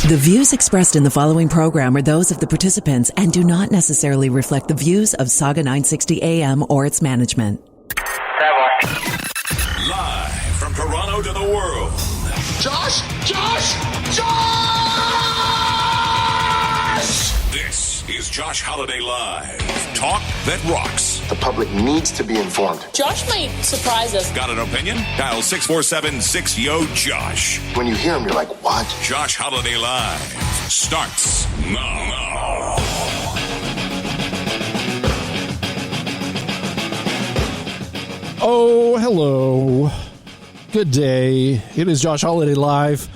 The views expressed in the following program are those of the participants and do not necessarily reflect the views of SAUGA960 AM or its management. Live from Toronto to the world. Josh! This is Josh Holiday Live. Talk that rocks. The public needs to be informed. Josh might surprise us. Got an opinion? Dial 647-6YO-JOSH. When you hear him, you're like, what? Josh Holiday Live starts now. Oh, hello. Good day. It is Josh Holiday Live.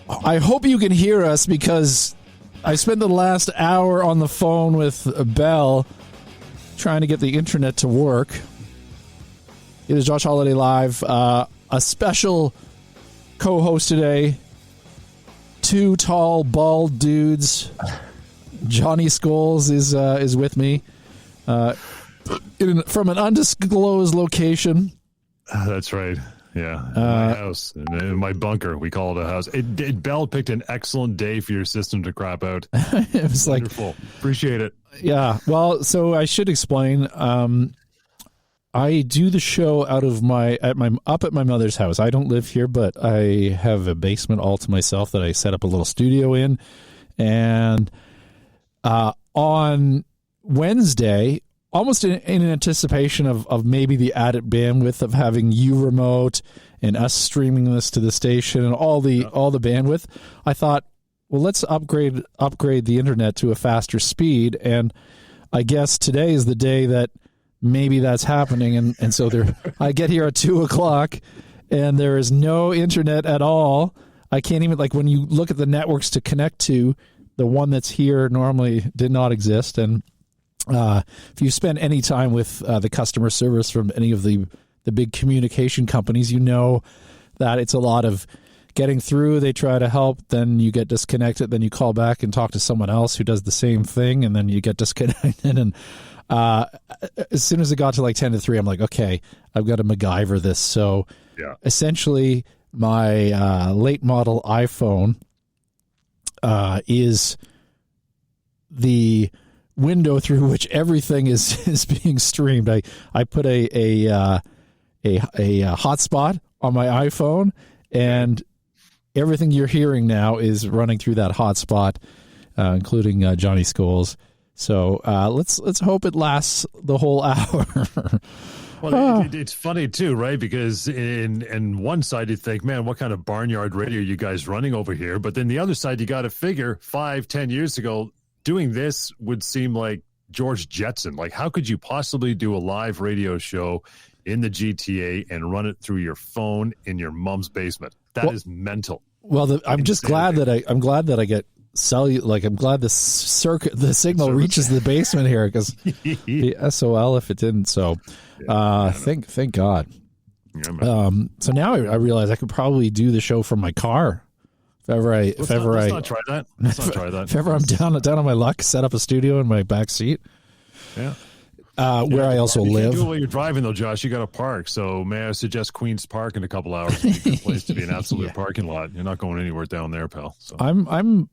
I hope you can hear us because I spent the last hour on the phone with Belle trying to get the internet to work. It is Josh Holiday Live. A special co-host today. Two tall, bald dudes. Johnny Scholes is with me from an undisclosed location. That's right. Yeah, in my house, in my bunker. We call it a house. Bell picked an excellent day for your system to crap out. It was wonderful. Appreciate it. Yeah. Well, so I should explain. I do the show up at my mother's house. I don't live here, but I have a basement all to myself that I set up a little studio in. And on Wednesday, almost in anticipation of maybe the added bandwidth of having you remote and us streaming this to the station and all the bandwidth, I thought, well, let's upgrade the internet to a faster speed. And I guess today is the day that maybe that's happening. And so I get here at 2:00 and there is no internet at all. I can't even, when you look at the networks to connect to, the one that's here normally did not exist. And if you spend any time with the customer service from any of the big communication companies, you know that it's a lot of getting through. They try to help, then you get disconnected, then you call back and talk to someone else who does the same thing, and then you get disconnected. And as soon as it got to 10 to 3, I'm like, okay, I've got to MacGyver this. So essentially, my late model iPhone is the window through which everything is being streamed. I put a hotspot on my iPhone, and everything you're hearing now is running through that hotspot, including Johnny Scholes. So let's hope it lasts the whole hour. Well, it's funny too, right? Because in one side you think, man, what kind of barnyard radio are you guys running over here? But then the other side, you got to figure 5-10 years ago, doing this would seem like George Jetson. How could you possibly do a live radio show in the GTA and run it through your phone in your mom's basement? That is mental. Well, I'm just glad that I'm glad that I get I'm glad the signal reaches the basement here, because the SOL if it didn't. So thank God. Yeah, so now I realize I could probably do the show from my car. Let's not try that. If ever I'm down on my luck, set up a studio in my back seat. Yeah. Where I also live. You can't do it while you're driving, though, Josh. You got to park. So may I suggest Queen's Park in a couple hours? It's a good place to be an absolute parking lot. You're not going anywhere down there, pal. So. I'm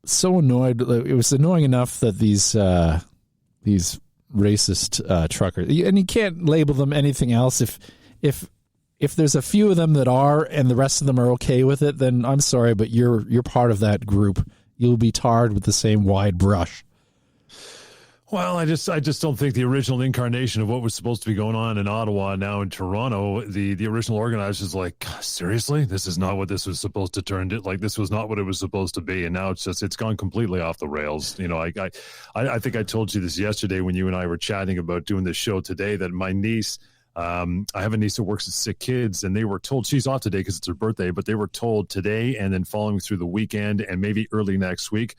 so annoyed. It was annoying enough that these racist truckers, and you can't label them anything else. If there's a few of them that are, and the rest of them are okay with it, then I'm sorry, but you're part of that group. You'll be tarred with the same wide brush. Well, I just don't think the original incarnation of what was supposed to be going on in Ottawa, now in Toronto, the original organizers like, seriously, this is not what this was supposed to turn into. This was not what it was supposed to be, and now it's gone completely off the rails. I think I told you this yesterday when you and I were chatting about doing this show today, that my niece. I have a niece that works with sick kids, and they were told, she's off today because it's her birthday, but they were told today and then following through the weekend and maybe early next week,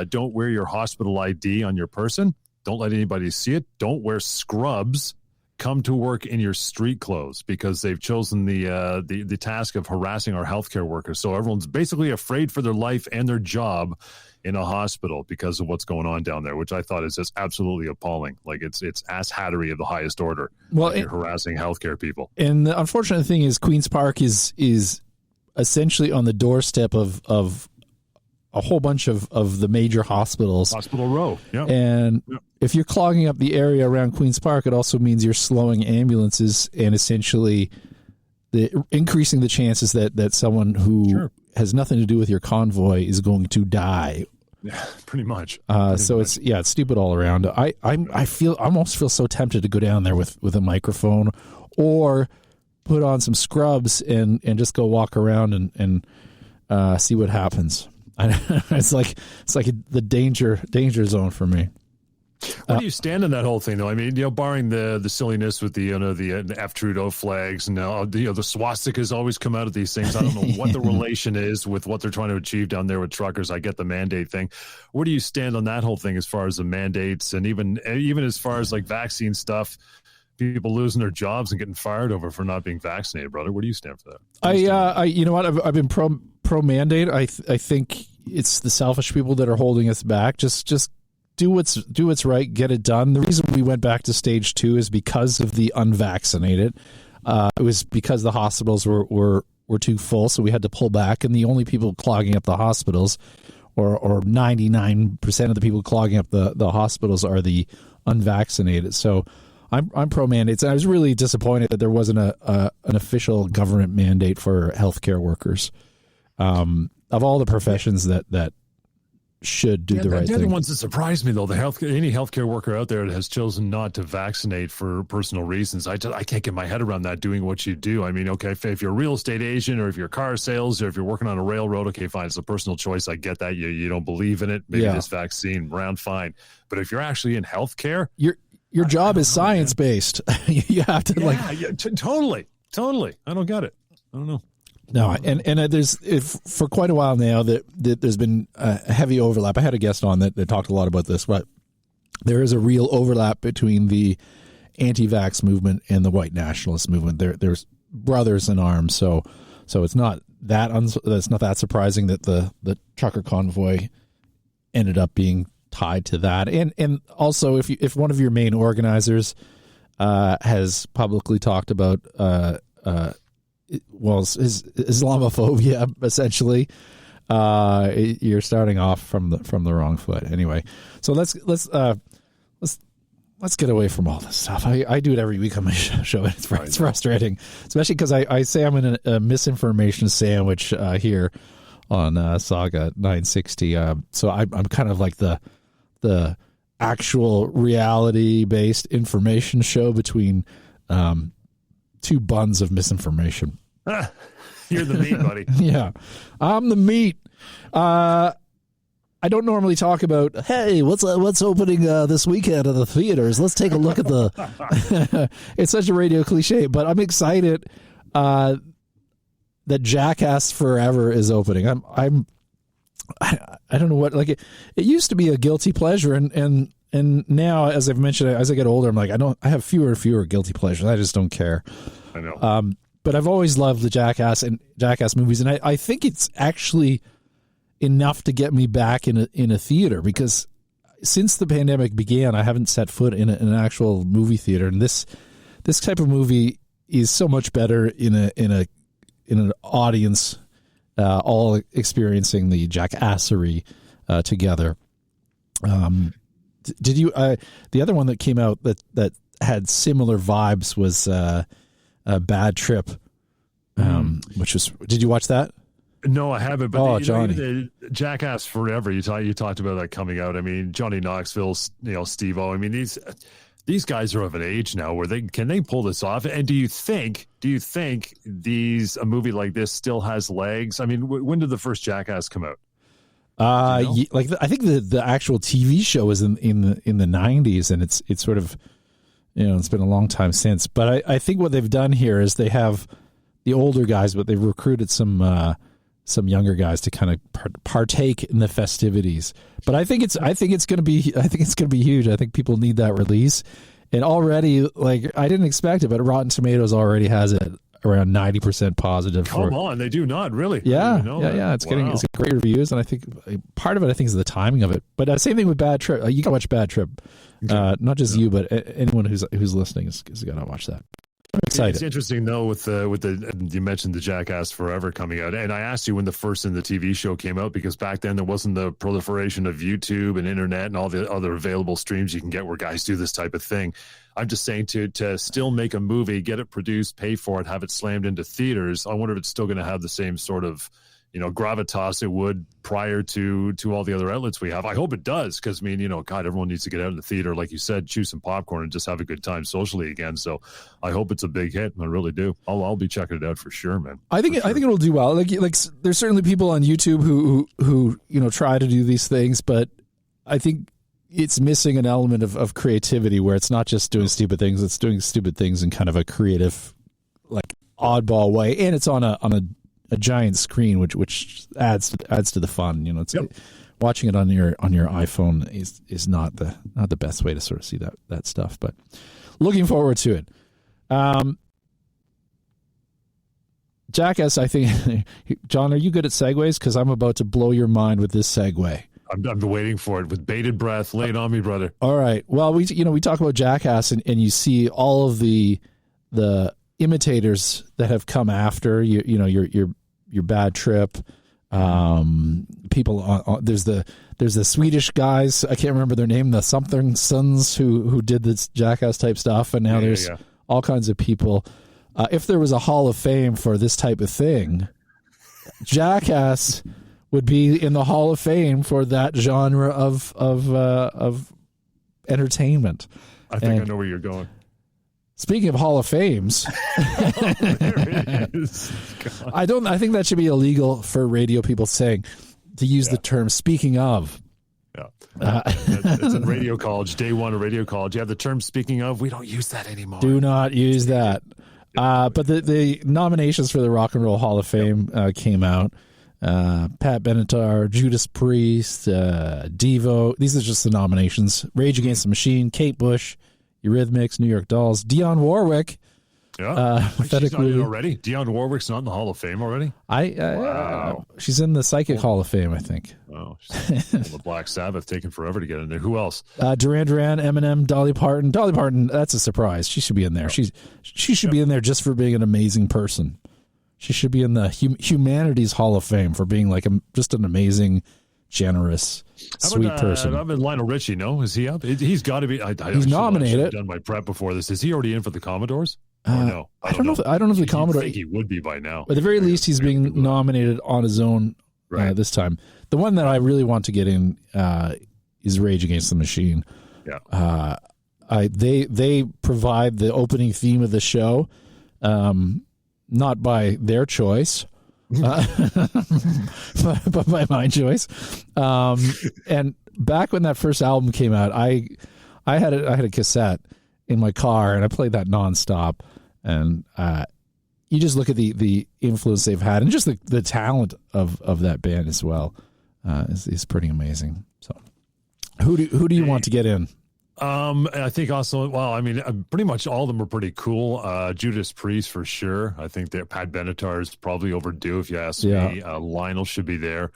don't wear your hospital ID on your person. Don't let anybody see it. Don't wear scrubs come to work in your street clothes because they've chosen the task of harassing our healthcare workers. So everyone's basically afraid for their life and their job in a hospital because of what's going on down there, which I thought is just absolutely appalling. Like it's ass hattery of the highest order. Well, you're harassing healthcare people. And the unfortunate thing is Queen's Park is essentially on the doorstep of a whole bunch of the major hospitals. Hospital Row. Yeah. And if you're clogging up the area around Queen's Park, it also means you're slowing ambulances and essentially increasing the chances that someone who has nothing to do with your convoy is going to die. Yeah, pretty much. It's stupid all around. I almost feel so tempted to go down there with a microphone or put on some scrubs and just go walk around and see what happens. It's like the danger zone for me. Where do you stand on that whole thing, though? I mean, barring the silliness with the F Trudeau flags, and the swastikas always come out of these things. I don't know what the relation is with what they're trying to achieve down there with truckers. I get the mandate thing. Where do you stand on that whole thing as far as the mandates and even as far as like vaccine stuff? People losing their jobs and getting fired over for not being vaccinated, brother. Where do you stand for that? You know what? I've been pro mandate. I think it's the selfish people that are holding us back. Just do what's right, get it done. The reason we went back to stage 2 is because of the unvaccinated. It was because the hospitals were too full, so we had to pull back, and the only people clogging up the hospitals, or 99% of the people clogging up the hospitals, are the unvaccinated. So I'm pro mandates, and I was really disappointed that there wasn't an official government mandate for healthcare workers. Of all the professions that should do the right thing. The ones that surprised me, though, any healthcare worker out there that has chosen not to vaccinate for personal reasons, I can't get my head around that, doing what you do. I mean, okay, if you're a real estate agent or if you're car sales or if you're working on a railroad, okay, fine, it's a personal choice. I get that. You don't believe in it. Maybe this vaccine, round fine. But if you're actually in healthcare, your job is science-based. You have to totally. I don't get it. I don't know. No, and there's for quite a while now that there's been a heavy overlap. I had a guest on that talked a lot about this, but there is a real overlap between the anti-vax movement and the white nationalist movement. There's brothers in arms, so it's not that surprising that the trucker convoy ended up being tied to that. And also, if one of your main organizers has publicly talked about his Islamophobia, essentially, you're starting off from the wrong foot. Anyway, so let's get away from all this stuff. I do it every week on my show, and it's frustrating, especially because I say I'm in a misinformation sandwich here on SAUGA960. So I'm kind of like the actual reality-based information show between two buns of misinformation. You're the meat, buddy. Yeah, I'm the meat. I don't normally talk about, hey, what's opening this weekend at the theaters. Let's take a look at the. It's such a radio cliche, but I'm excited that Jackass Forever is opening. I don't know what, like it used to be a guilty pleasure, and now, as I've mentioned, as I get older, I'm like I have fewer and fewer guilty pleasures. I just don't care. I know. But I've always loved the Jackass movies, and I think it's actually enough to get me back in a theater, because since the pandemic began, I haven't set foot in an actual movie theater, and this type of movie is so much better in an audience all experiencing the jackassery together. Did you the other one that came out that had similar vibes was a Bad Trip, which was, did you watch that? No, I haven't. But Johnny, the Jackass Forever, you talked about that coming out. I mean, Johnny Knoxville, Steve-O. I mean, these guys are of an age now where they pull this off. And do you think a movie like this still has legs? I mean, when did the first Jackass come out? I think the actual TV show was in the 90s, and it's sort of, it's been a long time since. But I think what they've done here is they have the older guys, but they've recruited some younger guys to kind of partake in the festivities. But I think it's going to be huge. I think people need that release, And already, like, I didn't expect it, but Rotten Tomatoes already has it around 90% positive. Come on, they do not really. Yeah, That. It's getting great reviews, and I think part of it, is the timing of it. But same thing with Bad Trip. You gotta watch Bad Trip. Not just you, but anyone who's listening is gotta watch that. I'm excited. It's interesting though with the you mentioned the Jackass Forever coming out, and I asked you when the first in the TV show came out because back then there wasn't the proliferation of YouTube and internet and all the other available streams you can get where guys do this type of thing. I'm just saying to still make a movie, get it produced, pay for it, have it slammed into theaters. I wonder if it's still going to have the same sort of gravitas it would prior to all the other outlets we have. I hope it does because, God, everyone needs to get out in the theater, like you said, chew some popcorn and just have a good time socially again. So I hope it's a big hit. I really do. I'll be checking it out for sure, man. I think it'll do well. Like there's certainly people on YouTube who try to do these things, but I think it's missing an element of creativity where it's not just doing stupid things, it's doing stupid things in kind of a creative, like, oddball way, and it's on a giant screen, which adds to the fun. Watching it on your iPhone is not the best way to sort of see that stuff. But looking forward to it. Jackass, I think, John, are you good at segues? Because I'm about to blow your mind with this segue. I'm waiting for it with bated breath. Lay it on me, brother. All right. Well, we talk about Jackass, and you see all of the imitators that have come after your Bad Trip. People there's the Swedish guys. I can't remember their name. The something sons who did this Jackass type stuff, and now there's all kinds of people. If there was a Hall of Fame for this type of thing, Jackass would be in the Hall of Fame for that genre of entertainment. I think I know where you're going. Speaking of Hall of Fames, there it is. I think that should be illegal for radio people to use the term "speaking of." Yeah, it's in radio college. Day one of radio college. You have the term "speaking of." We don't use that anymore. Do not use that. But the nominations for the Rock and Roll Hall of Fame came out. Pat Benatar, Judas Priest, Devo. These are just the nominations. Rage Against the Machine, Kate Bush, Eurythmics, New York Dolls, Dionne Warwick. Yeah, she's not in already. Dionne Warwick's not in the Hall of Fame already. Wow. She's in the Psychic Hall of Fame, I think. Oh, the Black Sabbath taking forever to get in there. Who else? Duran Duran, Eminem, Dolly Parton. Dolly Parton, that's a surprise. She should be in there. She should be in there just for being an amazing person. She should be in the Humanities Hall of Fame for being like just an amazing, generous, sweet person. I'm in Lionel Richie. No, is he up? He's got to be. He's nominated. I've done my prep before this. Is he already in for the Commodores? No, I don't know. I don't know if the Commodore. I think he would be by now. At the very least, he's being nominated on his own this time. The one that I really want to get in is Rage Against the Machine. Yeah. They provide the opening theme of the show. Not by their choice, but by my choice. And back when that first album came out, I had a cassette in my car, and I played that nonstop. And you just look at the influence they've had, and just the talent of that band as well is pretty amazing. So, who do you want to get in? I think also, pretty much all of them are pretty cool. Judas Priest for sure. I think that Pat Benatar is probably overdue if you ask me. Lionel should be there.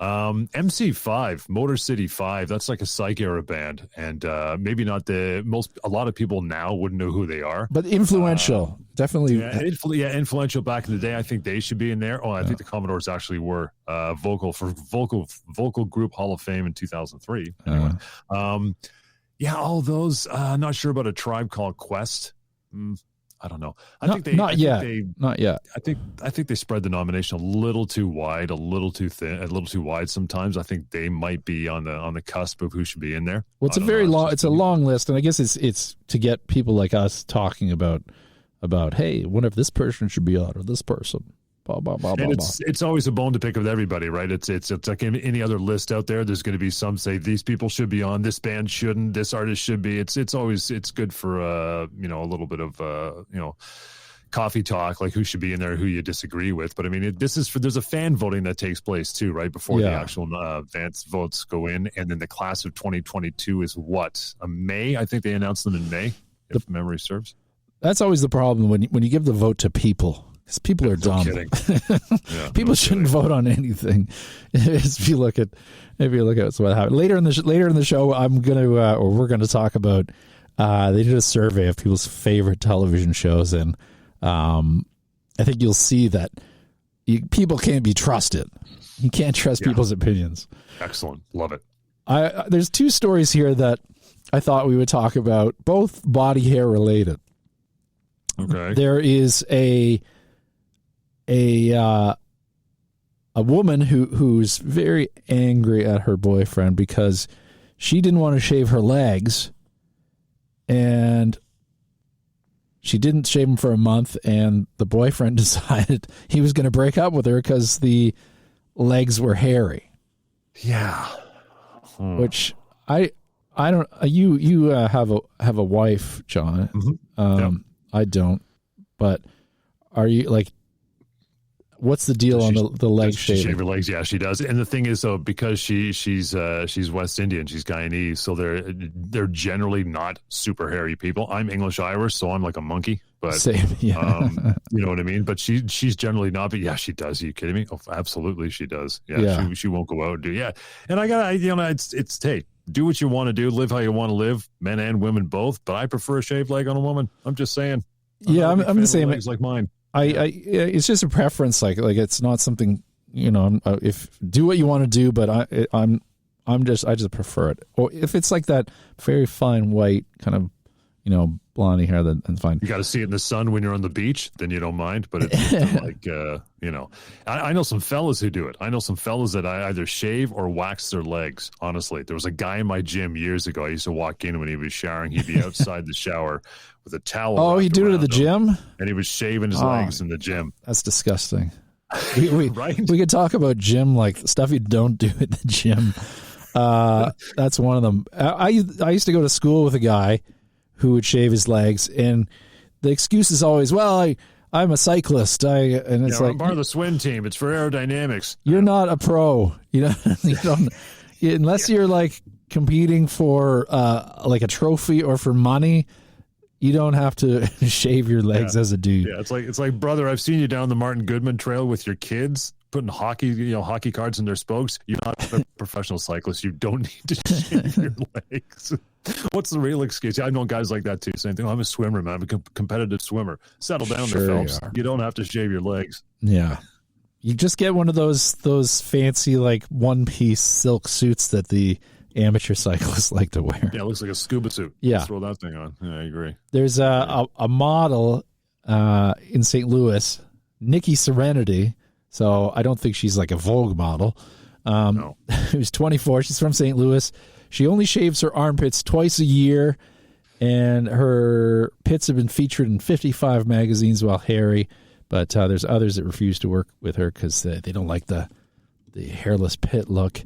MC5, Motor City 5, that's like a psych era band, and maybe not a lot of people now wouldn't know who they are, but influential, definitely. Influential back in the day. I think they should be in there. I think the Commodores actually were vocal group Hall of Fame in 2003. Anyway. All those. Not sure about A Tribe Called Quest. I don't know. Not yet. I think they spread the nomination a little too wide, a little too thin, a little too wide. Sometimes I think they might be on the cusp of who should be in there. Well, it's a long list, and I guess it's to get people like us talking about hey, wonder if this person should be on or this person. Blah, blah, blah, and blah, it's always a bone to pick with everybody, right? It's like any other list out there. There's going to be some say these people should be on, this band shouldn't, this artist should be. It's good for a little bit of coffee talk, like who should be in there, who you disagree with. But I mean, there's a fan voting that takes place too, right? Before the actual advance votes go in, and then the class of 2022 is what? May? I think they announced them in May. if memory serves. That's always the problem when you give the vote to people. Because people are dumb. Kidding. Yeah, people shouldn't vote on anything. If you look at what happened later in the show, we're gonna talk about. They did a survey of people's favorite television shows, and I think you'll see that people can't be trusted. You can't trust people's opinions. Excellent, love it. There's two stories here that I thought we would talk about, both body hair related. Okay. There is a woman who's very angry at her boyfriend because she didn't want to shave her legs, and she didn't shave them for a month, and the boyfriend decided he was going to break up with her because the legs were hairy. Yeah. Which I don't. You have a wife, John. Mm-hmm. I don't. But are you like? What's the deal on the leg shaving? She shave her legs, yeah, she does. And the thing is, though, because she's West Indian, she's Guyanese, so they're generally not super hairy people. I'm English Irish, so I'm like a monkey. But same, yeah. You know what I mean. But she's generally not. But yeah, she does. Are you kidding me? Oh, absolutely, she does. Yeah. She won't go out and do. Yeah, and it's hey, do what you want to do, live how you want to live, men and women both. But I prefer a shaved leg on a woman. I'm just saying. I'm the same. Legs like mine. It's just a preference. Like it's not something, if do what you want to do, but I just prefer it. Or if it's like that very fine white kind of, blondie hair, that's fine. You got to see it in the sun when you're on the beach, then you don't mind. But it's like, I know some fellas who do it. I know some fellas that I either shave or wax their legs. Honestly, there was a guy in my gym years ago. I used to walk in when he was showering. He'd be outside the shower with a towel. Oh, he did it at the gym? And he was shaving his legs in the gym. That's disgusting. We right? We could talk about gym, like stuff you don't do at the gym. That's one of them. I used to go to school with a guy who would shave his legs, and the excuse is always, well, I'm a cyclist. I'm part of the swim team. It's for aerodynamics. You're not a pro. You don't unless you're like competing for like a trophy or for money. You don't have to shave your legs as a dude. Yeah, it's like, brother, I've seen you down the Martin Goodman Trail with your kids putting hockey cards in their spokes. You're not a professional cyclist. You don't need to shave your legs. What's the real excuse? I've known guys like that too. Same thing. I'm a swimmer, man. I'm a competitive swimmer. Settle down there, Phelps. You don't have to shave your legs. Yeah. You just get one of those fancy like one-piece silk suits that the amateur cyclists like to wear. Yeah, it looks like a scuba suit. Yeah. Let's throw that thing on. Yeah, I agree. There's a model in St. Louis, Nikki Serenity. So I don't think she's like a Vogue model. No. Who's 24. She's from St. Louis. She only shaves her armpits twice a year, and her pits have been featured in 55 magazines while hairy. But there's others that refuse to work with her because they don't like the hairless pit look.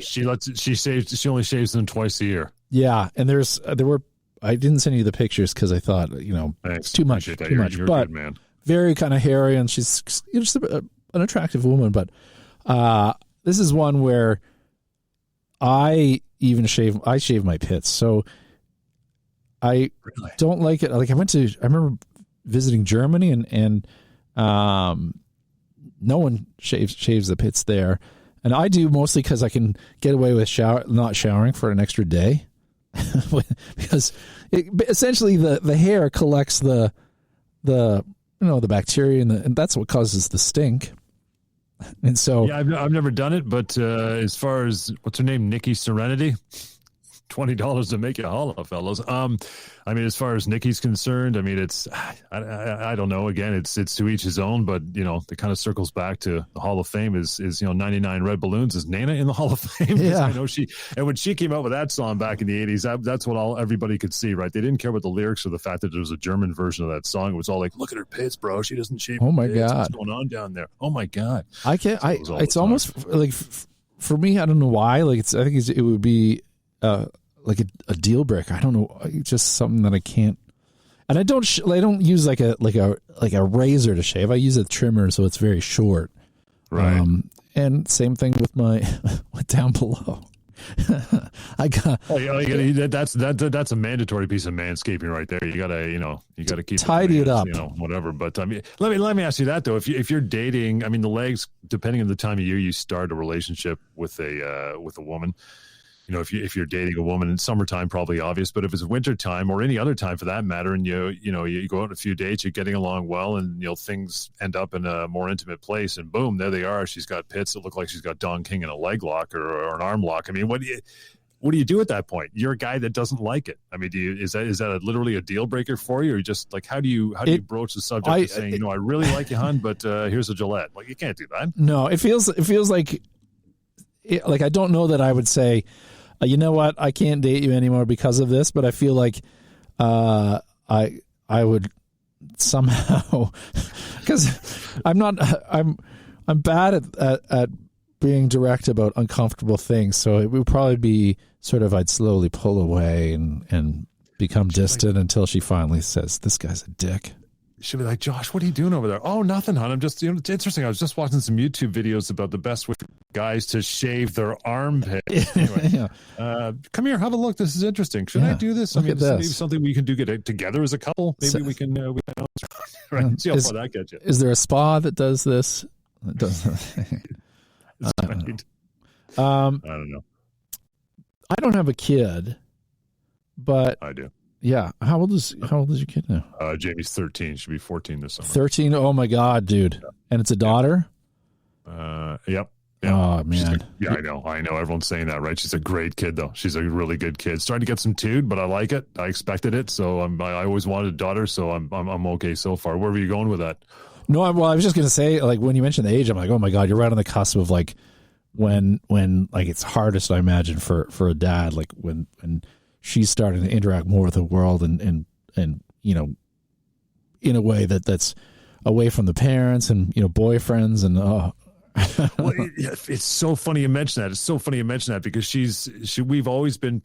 She only shaves them twice a year. Yeah, and there were I didn't send you the pictures because I thought it's too much, You're but good, man. Very kind of hairy, and she's just an attractive woman. But this is one where I shave my pits, so I don't like it. Like I remember visiting Germany, and no one shaves the pits there. And I do mostly because I can get away with not showering for an extra day, because essentially the hair collects the bacteria and that's what causes the stink. And so yeah, I've never done it, but as far as what's her name, Nikki Serenity, $20 to make you holla, fellas. I mean, as far as Nikki's concerned, I mean, it's I don't know. Again, it's to each his own, but it kind of circles back to the Hall of Fame. Is 99 red balloons? Is Nana in the Hall of Fame? Yeah, I know and when she came out with that song back in the 80s, that's what everybody could see, right? They didn't care about the lyrics or the fact that there was a German version of that song. It was all like, look at her pits, bro. She doesn't shave. Oh my pits. God, what's going on down there? Oh my God, I can't. It's almost like for me, I don't know why. Like I think it would be like a deal breaker. I don't know, just something that I can't. And I don't use like a razor to shave. I use a trimmer, so it's very short. Right. And same thing with my down below. I got that's a mandatory piece of manscaping right there. You gotta keep tidy it up, whatever. But I mean, let me ask you that though. If you're dating, I mean, the legs, depending on the time of year you start a relationship with a woman. If you're dating a woman in summertime, probably obvious, but if it's wintertime or any other time for that matter, and you go out on a few dates, you're getting along well, and things end up in a more intimate place, and boom, there they are. She's got pits that look like she's got Don King in a leg lock or an arm lock. I mean, what do you do at that point? You're a guy that doesn't like it. I mean, is that literally a deal breaker for you, or just like how do you broach the subject of saying, I really like you, hon, but here's a Gillette? Like, you can't do that. No, it feels like I don't know that I would say, you know what, I can't date you anymore because of this, but I feel like I would somehow, because I'm bad at being direct about uncomfortable things, so it would probably be sort of I'd slowly pull away and become distant until she finally says, "This guy's a dick." She'll be like, "Josh, what are you doing over there?" "Oh, nothing, hon. I'm just, it's interesting. I was just watching some YouTube videos about the best way for guys to shave their armpits." Anyway, come here, have a look. This is interesting. Should I do this? I mean, maybe something we can do together as a couple. Maybe we can right? See how far that gets you. Is there a spa that does this? It does. I don't know. I don't have a kid, but I do. Yeah. How old is your kid now? Jamie's 13. She'll be 14 this summer. 13? Oh my God, dude. And it's a daughter? Yep. Oh man. I know. Everyone's saying that, right? She's a great kid though. She's a really good kid. Starting to get some toot, but I like it. I expected it. So I always wanted a daughter. So I'm okay so far. Where were you going with that? No, I was just going to say, like, when you mentioned the age, I'm like, oh my God, you're right on the cusp of like when like it's hardest, I imagine, for a dad, like when she's starting to interact more with the world and in a way that's away from the parents and boyfriends and well, it's so funny you mention that. It's so funny you mention that because we've always been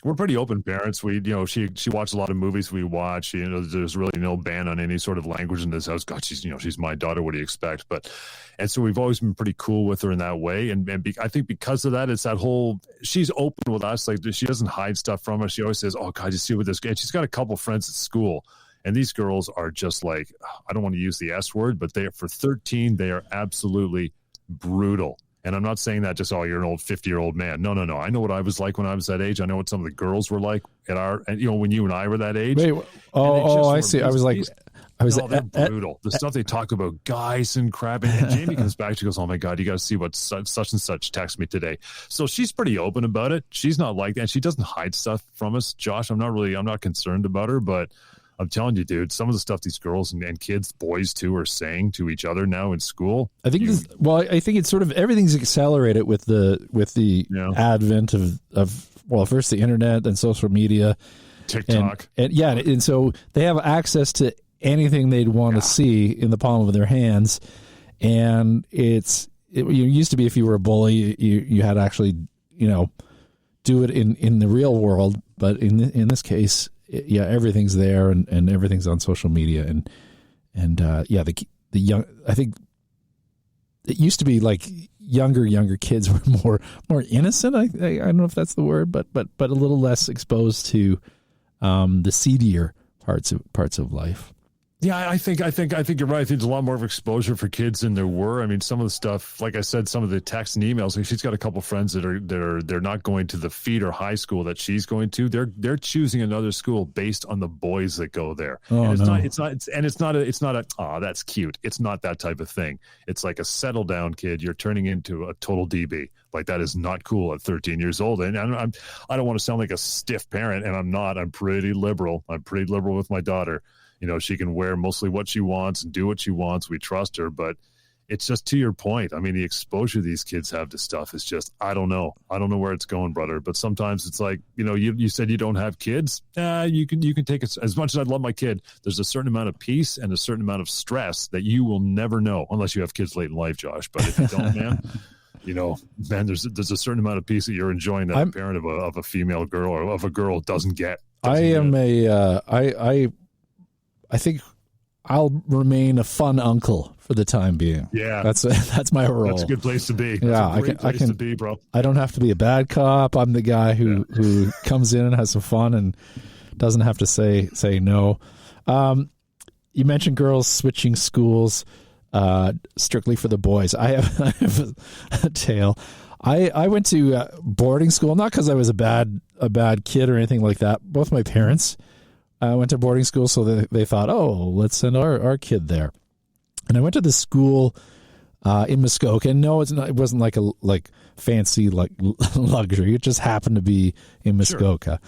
we're pretty open parents. She watched a lot of movies we watch. There's really no ban on any sort of language in this house. God, she's my daughter. What do you expect? And so we've always been pretty cool with her in that way. And I think because of that, it's that whole, she's open with us. Like, she doesn't hide stuff from us. She always says, "Oh God, you see what this," and she's got a couple friends at school. And these girls are just like, I don't want to use the S word, but for 13, they are absolutely brutal. And I'm not saying that just, you're an old 50-year-old man. No. I know what I was like when I was that age. I know what some of the girls were like when you and I were that age. Wait, I see. They're brutal. The stuff they talk about, guys and crap. And Jamie comes back. She goes, "Oh my God, you got to see what such and such text me today." So she's pretty open about it. She's not like that. She doesn't hide stuff from us. Josh, I'm not concerned about her, but I'm telling you, dude, some of the stuff these girls and kids, boys too, are saying to each other now in school. I think I think it's sort of everything's accelerated with the advent of first the internet, then social media, TikTok, and so they have access to anything they'd want to see in the palm of their hands. And it used to be if you were a bully, you had to actually do it in the real world, but in this case. Everything's there and everything's on social media and the young. I think it used to be like younger kids were more innocent. I don't know if that's the word, but a little less exposed to the seedier parts of life. Yeah, I think you're right. I think there's a lot more of exposure for kids than there were. I mean, some of the stuff, like I said, some of the texts and emails. Like, she's got a couple friends that they're not going to the feeder high school that she's going to. They're choosing another school based on the boys that go there. Oh, and it's not a that's cute. It's not that type of thing. It's like a settle down kid. You're turning into a total DB. Like, that is not cool at 13 years old. And I don't want to sound like a stiff parent, and I'm not. I'm pretty liberal. I'm pretty liberal with my daughter. She can wear mostly what she wants and do what she wants. We trust her, but it's just to your point. I mean, the exposure these kids have to stuff is just, I don't know where it's going, brother. But sometimes it's like, you said you don't have kids. You can take it. As much as I'd love my kid, there's a certain amount of peace and a certain amount of stress that you will never know unless you have kids late in life, Josh. But if you don't, man, there's a certain amount of peace that you're enjoying that a parent of a female girl or of a girl doesn't get. I think I'll remain a fun uncle for the time being. Yeah, that's my role. That's a good place to be. I can to be, bro. I don't have to be a bad cop. I'm the guy who comes in and has some fun and doesn't have to say no. You mentioned girls switching schools strictly for the boys. I have a tale. I went to boarding school, not because I was a bad kid or anything like that. Both my parents went to boarding school, so they thought, oh, let's send our kid there. And I went to this school in Muskoka. And no, it wasn't like fancy luxury. It just happened to be in Muskoka.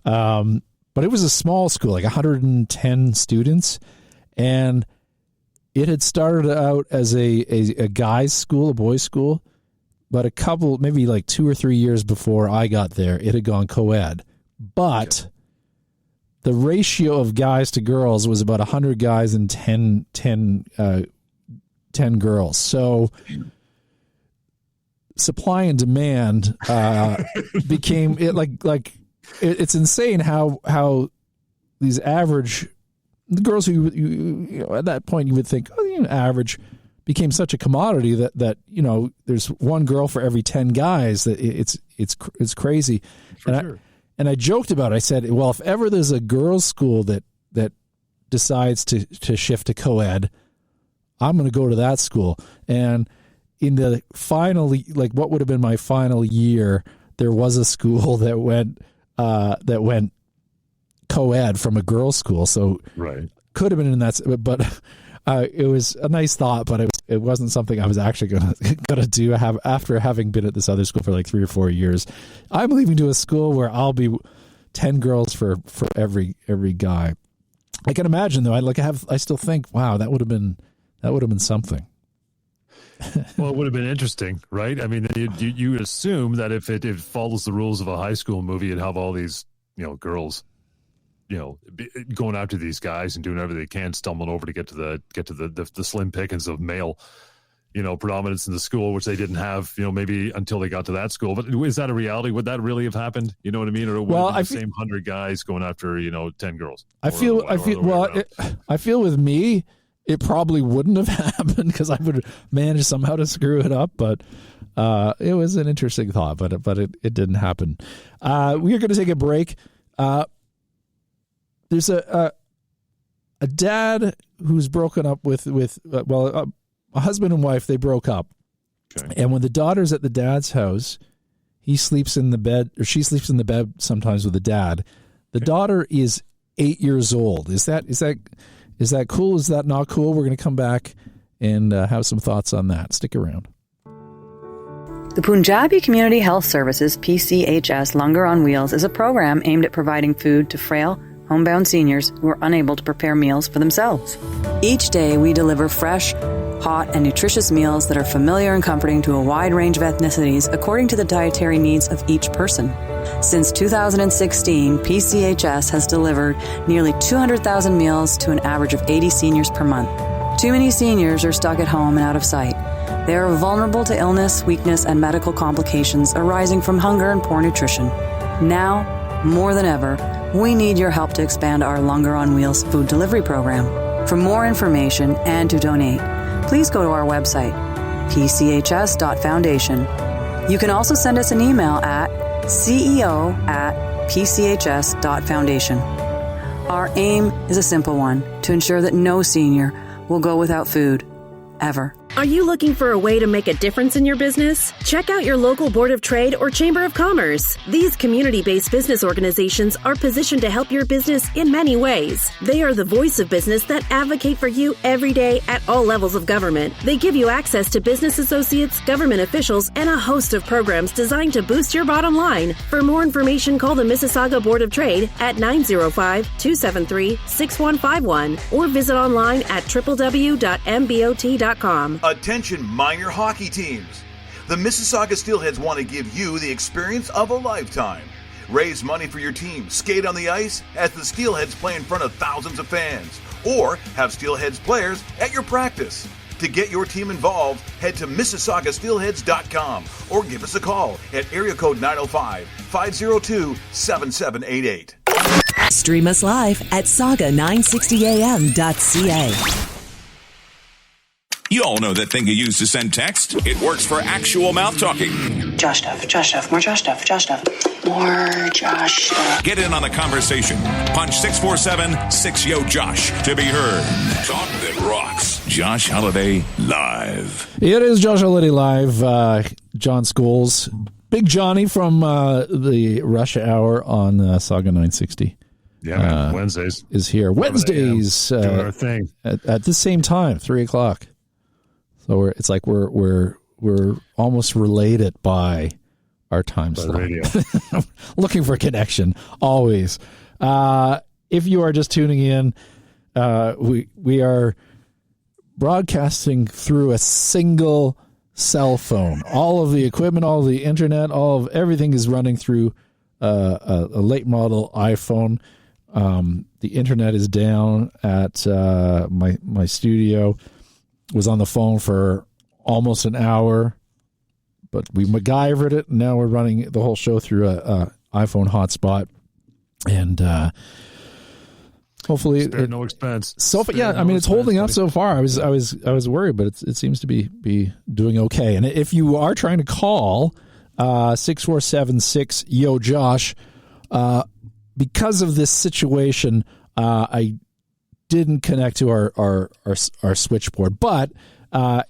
Sure. But it was a small school, like 110 students, and it had started out as a guys' school, a boys' school. But a couple, maybe like 2 or 3 years before I got there, it had gone co-ed. But the ratio of guys to girls was about 100 guys and 10 girls. So supply and demand became it like it's insane how these average the girls who you know, at that point you would think average became such a commodity that there's one girl for every 10 guys. That it's crazy. And I joked about it. I said, well, if ever there's a girls' school that decides to shift to co-ed, I'm going to go to that school. And in the final, like what would have been my final year, there was a school that went co-ed from a girls' school. So could have been in that, but it was a nice thought, but it wasn't something I was actually gonna do. After having been at this other school for like 3 or 4 years, I'm leaving to a school where I'll be 10 girls for every guy. I can imagine though. I still think, wow, that would have been something. Well, it would have been interesting, right? I mean, you assume that if it follows the rules of a high school movie, you'd have all these girls going after these guys and doing everything they can, stumbling over to get to the slim pickings of male, predominance in the school, which they didn't have, maybe until they got to that school. But is that a reality? Would that really have happened? You know what I mean? Or would it be the same 100 guys going after 10 girls? I feel with me, it probably wouldn't have happened because I would manage somehow to screw it up. But it was an interesting thought, but it didn't happen. We are going to take a break. There's a dad who's broken up with a husband and wife. They broke up, and when the daughter's at the dad's house, he sleeps in the bed, or she sleeps in the bed sometimes with the dad. The daughter is 8 years old. Is that cool? Is that not cool? We're going to come back and have some thoughts on that. Stick around. The Punjabi Community Health Services PCHS Langar on Wheels is a program aimed at providing food to frail, homebound seniors who are unable to prepare meals for themselves. Each day, we deliver fresh, hot, and nutritious meals that are familiar and comforting to a wide range of ethnicities according to the dietary needs of each person. Since 2016, PCHS has delivered nearly 200,000 meals to an average of 80 seniors per month. Too many seniors are stuck at home and out of sight. They are vulnerable to illness, weakness, and medical complications arising from hunger and poor nutrition. Now, more than ever, we need your help to expand our Langar on Wheels food delivery program. For more information and to donate, please go to our website, pchs.foundation. You can also send us an email at ceo@pchs.foundation. Our aim is a simple one, to ensure that no senior will go without food, ever. Are you looking for a way to make a difference in your business? Check out your local Board of Trade or Chamber of Commerce. These community-based business organizations are positioned to help your business in many ways. They are the voice of business that advocate for you every day at all levels of government. They give you access to business associates, government officials, and a host of programs designed to boost your bottom line. For more information, call the Mississauga Board of Trade at 905-273-6151 or visit online at www.mbot.com. Attention minor hockey teams. The Mississauga Steelheads want to give you the experience of a lifetime. Raise money for your team, skate on the ice as the Steelheads play in front of thousands of fans, or have Steelheads players at your practice. To get your team involved, head to MississaugaSteelheads.com or give us a call at area code 905-502-7788. Stream us live at SAUGA960am.ca. You all know that thing you use to send text. It works for actual mouth talking. Josh stuff, more Josh stuff, more Josh stuff. Get in on the conversation. Punch 647-6YO-JOSH to be heard. Talk that rocks. Josh Holiday Live. It is Josh Holiday Live. John Scholes. Big Johnny from the Rush Hour on SAUGA960. Yeah, man. Wednesdays. Is here. Wednesdays. Doing our thing. At the same time, 3 o'clock. So it's like we're almost related by our time slot. Looking for connection always. If you are just tuning in, we are broadcasting through a single cell phone. All of the equipment, all of the internet, all of everything is running through a late model iPhone. The internet is down at my studio. Was on the phone for almost an hour, but we MacGyvered it. And now we're running the whole show through a iPhone hotspot, and hopefully no expense. So yeah, I mean it's holding up so far. I was worried, but it seems to be doing okay. And if you are trying to call 647-6YO-JOSH, because of this situation, I didn't connect to our switchboard. But the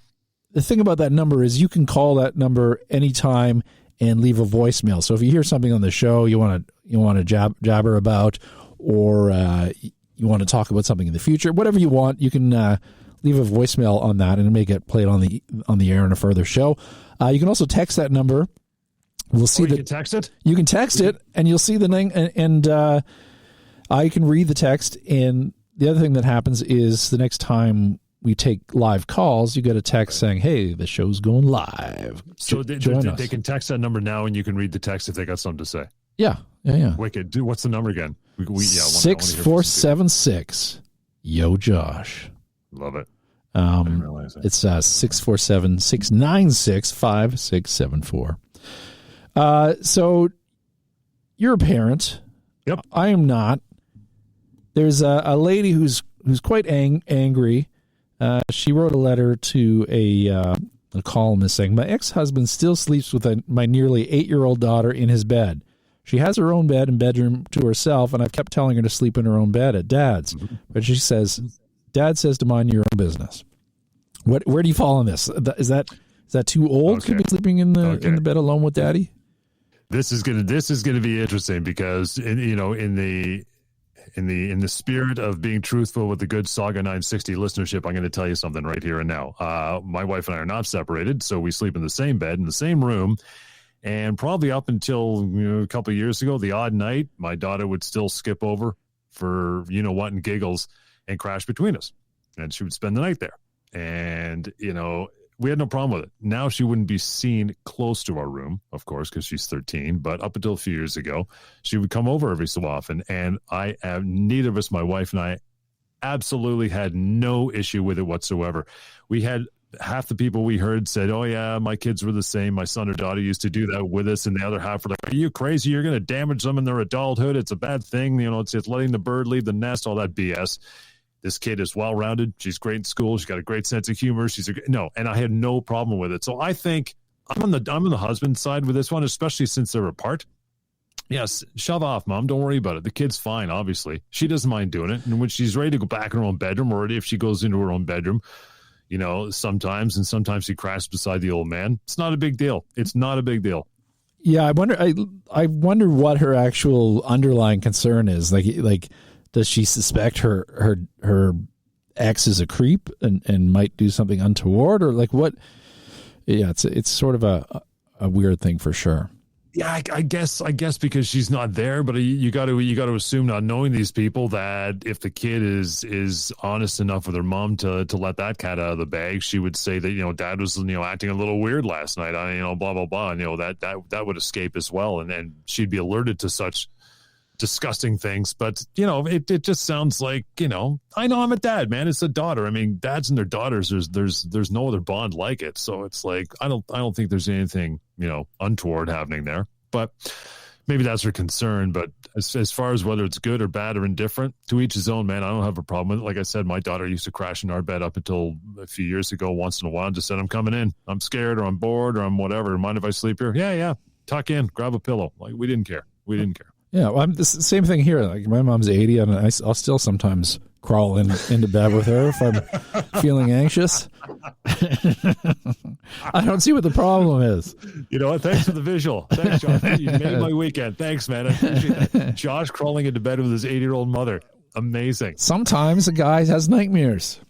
thing about that number is you can call that number anytime and leave a voicemail. So if you hear something on the show you want to jabber about, or you want to talk about something in the future, whatever you want, you can leave a voicemail on that and it may get played on the air in a further show. You can also text that number. We'll see you can text it? You can text it, and you'll see the name, and I can read the text. And the other thing that happens is the next time we take live calls, you get a text saying, hey, the show's going live. So they can text that number now, and you can read the text if they got something to say. Yeah. Wicked. Dude, what's the number again? 6476 Yo Josh. Love it. I didn't realize that. It's 647-696-5674. So you're a parent. Yep. I am not. There's a lady who's quite angry. She wrote a letter to a columnist saying, my ex-husband still sleeps with my nearly 8-year-old daughter in his bed. She has her own bed and bedroom to herself, and I've kept telling her to sleep in her own bed at Dad's. Mm-hmm. But she says, Dad says to mind your own business. Where do you fall on this? Is that too old to be sleeping in the bed alone with Daddy? This is gonna be interesting because in the spirit of being truthful with the good SAUGA960 listenership, I'm going to tell you something right here and now. My wife and I are not separated, so we sleep in the same bed in the same room. And probably up until a couple of years ago, the odd night, my daughter would still skip over for what and giggles and crash between us, and she would spend the night there. And we had no problem with it. Now she wouldn't be seen close to our room, of course, because she's 13. But up until a few years ago, she would come over every so often. And neither of us, my wife and I, absolutely had no issue with it whatsoever. We had half the people we heard said, oh, yeah, my kids were the same. My son or daughter used to do that with us. And the other half were like, are you crazy? You're going to damage them in their adulthood. It's a bad thing. It's letting the bird leave the nest, all that BS. This kid is well-rounded. She's great in school. She's got a great sense of humor. And I had no problem with it. So I think I'm on the husband side with this one, especially since they're apart. Yes, shove off, Mom. Don't worry about it. The kid's fine, obviously. She doesn't mind doing it. And when she's ready to go back in her own bedroom, or if she goes into her own bedroom, sometimes she crashes beside the old man. It's not a big deal. It's not a big deal. Yeah, I wonder what her actual underlying concern is. Like does she suspect her ex is a creep and might do something untoward, or like what? Yeah, it's sort of a weird thing for sure. Yeah, I guess because she's not there, but you got to assume, not knowing these people, that if the kid is honest enough with her mom to let that cat out of the bag, she would say that Dad was acting a little weird last night, blah blah blah, and that would escape as well, and she'd be alerted to such disgusting things. But it just sounds like I know I'm a dad, man. It's a daughter. I mean, dads and their daughters, there's no other bond like it. So it's like I don't think there's anything untoward happening there. But maybe that's her concern. But as far as whether it's good or bad or indifferent, to each his own, man. I don't have a problem with it. Like I said, my daughter used to crash in our bed up until a few years ago. Once in a while, and just said, "I'm coming in. I'm scared, or I'm bored, or I'm whatever. Mind if I sleep here?" Yeah. Tuck in, grab a pillow. Like we didn't care. Yeah, well, I'm the same thing here. Like my mom's 80, and I'll still sometimes crawl into bed with her if I'm feeling anxious. I don't see what the problem is. You know what? Thanks for the visual. Thanks, Josh. You made my weekend. Thanks, man. I appreciate that. Josh crawling into bed with his 80-year-old mother. Amazing. Sometimes a guy has nightmares.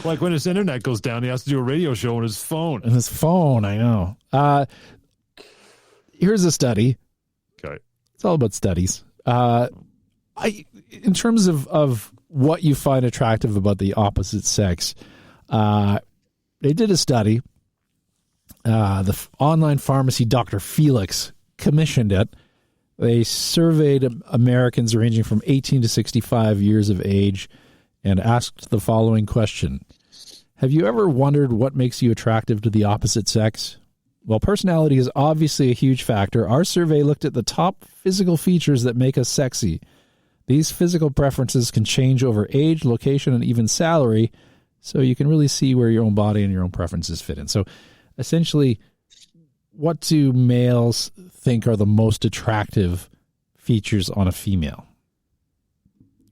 Like when his internet goes down, he has to do a radio show on his phone. I know. Here's a study. Okay. It's all about studies. In terms of what you find attractive about the opposite sex, they did a study. The online pharmacy Dr. Felix commissioned it. They surveyed Americans ranging from 18 to 65 years of age and asked the following question. Have you ever wondered what makes you attractive to the opposite sex? Well, personality is obviously a huge factor. Our survey looked at the top physical features that make us sexy. These physical preferences can change over age, location, and even salary, so you can really see where your own body and your own preferences fit in. So essentially, what do males think are the most attractive features on a female?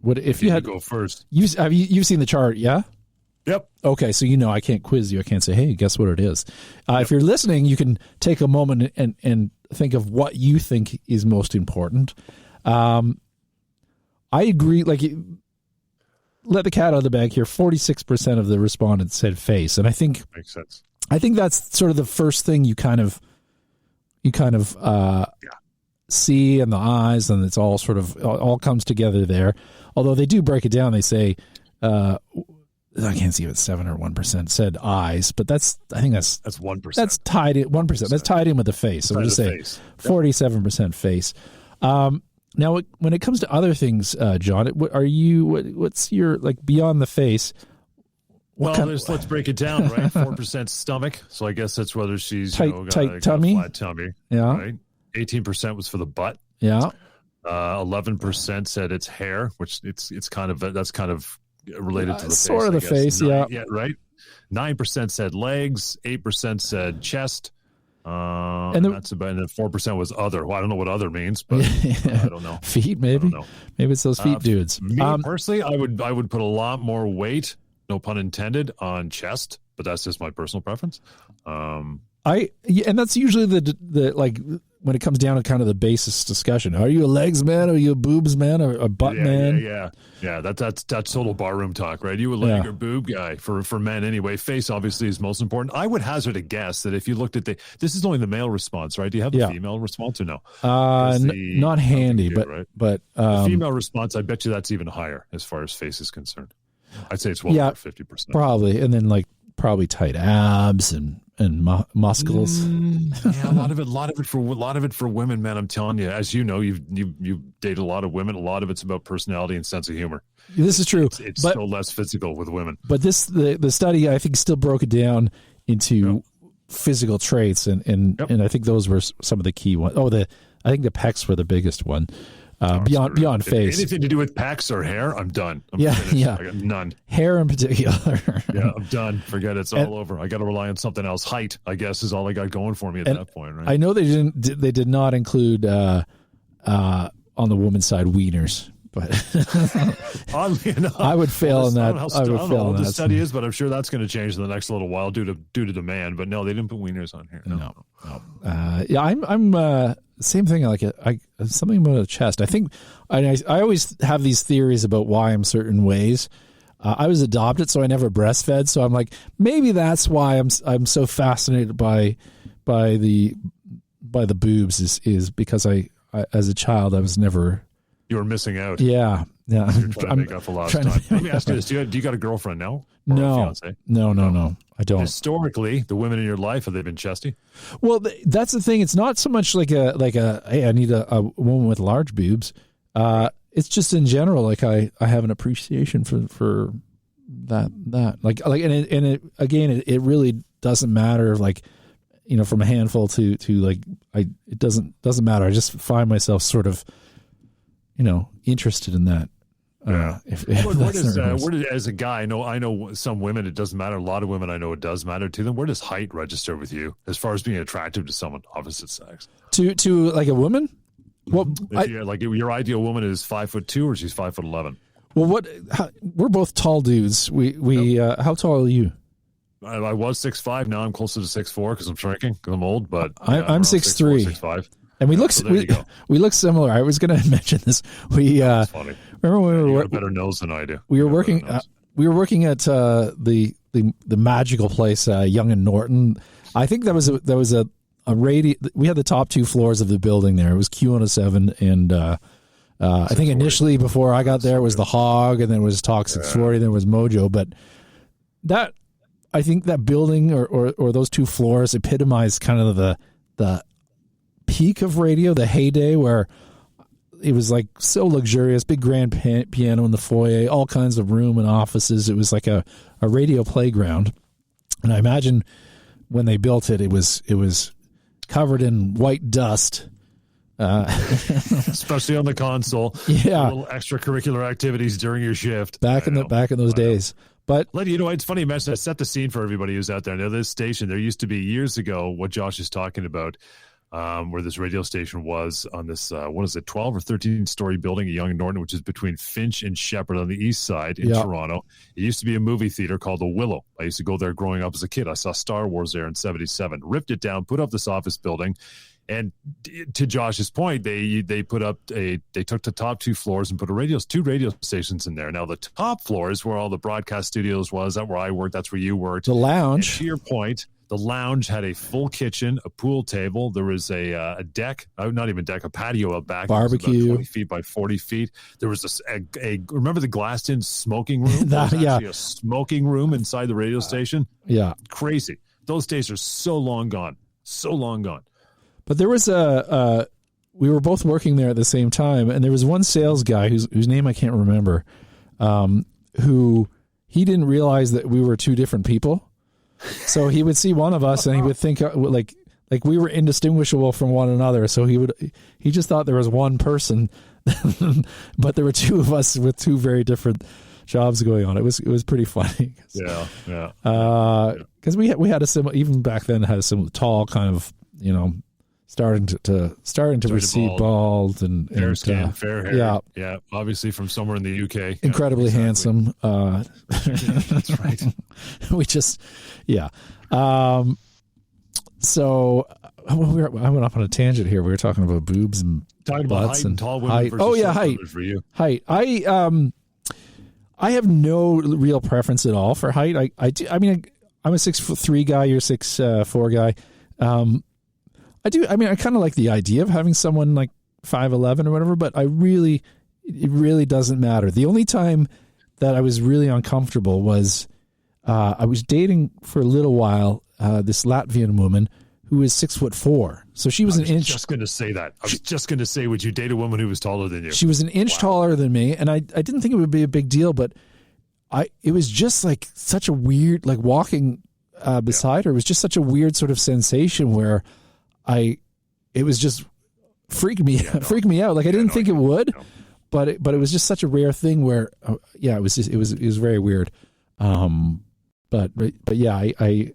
What if you had to go first? You've seen the chart, yeah? Yep. Okay, so I can't quiz you. I can't say, hey, guess what it is. If you're listening, you can take a moment and think of what you think is most important. I agree. Like, let the cat out of the bag here. 46% of the respondents said face, and I think makes sense. I think that's sort of the first thing you kind of see in the eyes, and it's all sort of all comes together there. Although they do break it down, they say. I can't see if it's 7 or 1% said eyes, but I think that's 1%. That's tied in 1%. That's tied in with the face. So we'll just say 47% face. Now, when it comes to other things, John, what's your beyond the face? Let's break it down, right? 4% stomach. So I guess that's whether she's got tight tummy, flat tummy. Yeah. Right. 18% was for the butt. Yeah. 11% said it's hair, which it's kind of related to the face. Sort of the face, yeah. Yeah, right. 9% said legs. 8% said chest. And that's about. And then 4% was other. Well, I don't know what other means, but I don't know. Feet, maybe. Maybe it's those feet dudes. Me personally, I would put a lot more weight, no pun intended, on chest, but that's just my personal preference. And that's usually the when it comes down to kind of the basis discussion. Are you a legs man? Are you a boobs man? Or a butt man? Yeah. That's total barroom talk, right? You a leg or boob guy for men anyway. Face obviously is most important. I would hazard a guess that if you looked at this is only the male response, right? Do you have the female response or no? Not handy, but the female response, I bet you that's even higher as far as face is concerned. I'd say it's over 50%. Probably, and then probably tight abs and muscles. Yeah, a lot of it for women, man. I'm telling you, as you know, you've dated a lot of women. A lot of it's about personality and sense of humor. This is true. It's so less physical with women. But the study, I think, still broke it down into physical traits, and I think those were some of the key ones. I think the pecs were the biggest one. Beyond face. Anything to do with pecs or hair, I'm done. I'm finished. I got none. Hair in particular. I'm done. Forget it. It's all over. I got to rely on something else. Height, I guess, is all I got going for me at that point, right? I know they did not include on the woman's side wieners, but oddly enough, I would fail in that. I don't know what the study is, but I'm sure that's going to change in the next little while due to demand. But no, they didn't put wieners on here. No. I'm same thing. Something about the chest. I think I always have these theories about why I'm certain ways. I was adopted, so I never breastfed. So I'm like, maybe that's why I'm so fascinated by the boobs is because I as a child I was never. You were missing out. Yeah. You're trying to make up for lost time. Let me ask you this: do you got a girlfriend now? No. I don't. Historically, the women in your life, have they been chesty? Well, that's the thing. It's not so much like a hey, I need a woman with large boobs. It's just in general, I have an appreciation for that. It really doesn't matter. from a handful to like it doesn't matter. I just find myself sort of, interested in that. Yeah. As a guy, I know some women, it doesn't matter. A lot of women I know it does matter to them. Where does height register with you as far as being attractive to someone opposite sex? To like a woman? Well, your ideal woman is 5'2" or she's 5'11". Well, we're both tall dudes. We how tall are you? I was 6'5". Now I'm closer to 6'4" because I'm shrinking because I'm old. But I'm 6'3", 6'5". and we look similar. I was going to mention this. That's funny. Remember when we were a better nose than I do? We were working. We were working at the magical place, Young and Norton. I think that was a radio. We had the top 2 floors of the building there. It was Q107 and. I think initially before I got there was the Hog, and then it was Talk 640, then it was Mojo. But I think that building or those 2 floors epitomized kind of the peak of radio, the heyday where it was like so luxurious, big grand piano in the foyer, all kinds of room and offices. It was like a radio playground. And I imagine when they built it, it was covered in white dust. Especially on the console. Yeah. Little extracurricular activities during your shift. Back in those days. But it's funny you mentioned that. Set the scene for everybody who's out there. Now, this station, there used to be years ago what Josh is talking about, where this radio station was on this 12 or 13 story building at Yonge and Norton, which is between Finch and Shepherd on the east side in Toronto. It used to be a movie theater called the Willow. I used to go there growing up as a kid. I saw Star Wars there in 77. Ripped it down, put up this office building. And to Josh's point, they took the top 2 floors and put 2 radio stations in there. Now the top floor is where all the broadcast studios was. That's where I worked. That's where you worked. The lounge. And to your point, the lounge had a full kitchen, a pool table. There was a deck, not even deck, a patio out back. Barbecue. 20 feet by 40 feet. There was remember the glassed-in smoking room? Actually a smoking room inside the radio station. Yeah. Crazy. Those days are so long gone. So long gone. But there was we were both working there at the same time, and there was one sales guy whose name I can't remember, who he didn't realize that we were 2 different people. So he would see one of us and he would think like we were indistinguishable from one another. So he just thought there was one person, but there were 2 of us with 2 very different jobs going on. It was pretty funny. Yeah. Because we had a similar, even back then had a similar tall kind of, starting to recede bald and fair skin, fair hair. Yeah. Obviously from somewhere in the UK. Incredibly handsome. That's right. We just, yeah. So I went off on a tangent here. We were talking about boobs and talking butts about height and tall women. Height. Oh yeah, height for you. Height. I have no real preference at all for height. I do. I mean, I'm a 6'3" guy. You're 6'4" guy. I do. I mean, I kind of like the idea of having someone like 5'11" or whatever, but it really doesn't matter. The only time that I was really uncomfortable was I was dating for a little while this Latvian woman who was 6'4". So she was an inch. Just going to say that. I was just going to say, would you date a woman who was taller than you? She was an inch taller than me, and I didn't think it would be a big deal, but it was just like such a weird, like walking beside her was just such a weird sort of sensation where it was just freaked me out. Like I didn't think it would, but it was just such a rare thing where, it was very weird. But yeah, I